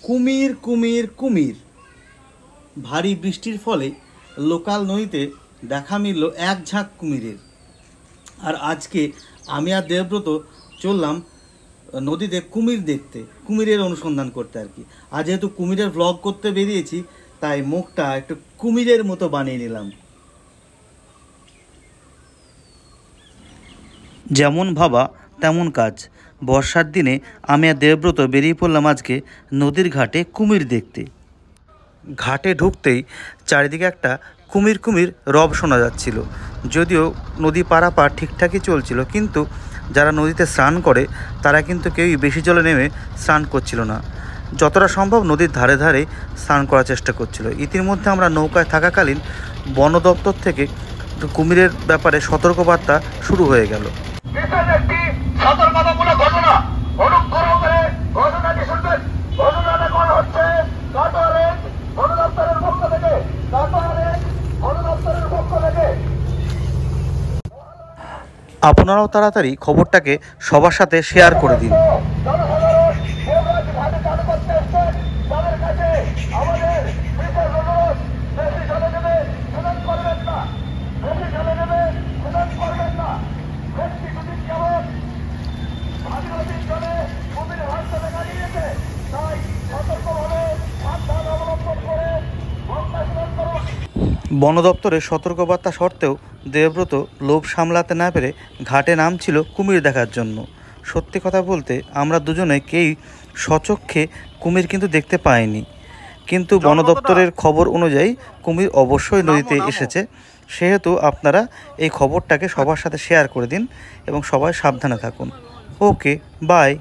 কুমির কুমির কুমির। ভারী বৃষ্টির ফলে লোকাল নদীতে দেখা মিলল এক ঝাঁক কুমিরের। আর আজকে আমি আর দেবব্রত চললাম নদীতে কুমির দেখতে, কুমিরের অনুসন্ধান করতে আর কি। আর যেহেতু কুমিরের ব্লগ করতে বেরিয়েছি, তাই মুখটা একটু কুমিরের মতো বানিয়ে নিলাম। যেমন ভাবা তেমন কাজ। বর্ষার দিনে আমি আর দেবব্রত বেরিয়ে পড়লাম আজকে নদীর ঘাটে কুমির দেখতে। ঘাটে ঢুকতেই চারিদিকে একটা কুমির কুমির রব শোনা যাচ্ছিল। যদিও নদী পারাপার ঠিকঠাকই চলছিল, কিন্তু যারা নদীতে স্নান করে তারা কিন্তু কেউই বেশি জলে নেমে স্নান করছিল না। যতটা সম্ভব নদীর ধারে ধারে স্নান করার চেষ্টা করছিল। ইতিমধ্যে আমরা নৌকায় থাকাকালীন বন দপ্তর থেকে কুমিরের ব্যাপারে সতর্কবার্তা শুরু হয়ে গেল। আপনারাও তাড়াতাড়ি খবরটাকে সবার সাথে শেয়ার করে দিন। বন দপ্তরের সতর্কবার্তা সত্ত্বেও দেবব্রত লোভ সামলাতে না পেরে ঘাটে নামছিল কুমির দেখার জন্য। সত্যি কথা বলতে আমরা দুজনে কেউই স্বচক্ষে কুমির কিন্তু দেখতে পাইনি, কিন্তু বন দপ্তরের খবর অনুযায়ী কুমির অবশ্যই নদীতে এসেছে। সেহেতু আপনারা এই খবরটাকে সবার সাথে শেয়ার করে দিন এবং সবাই সাবধানে থাকুন। ওকে, বাই।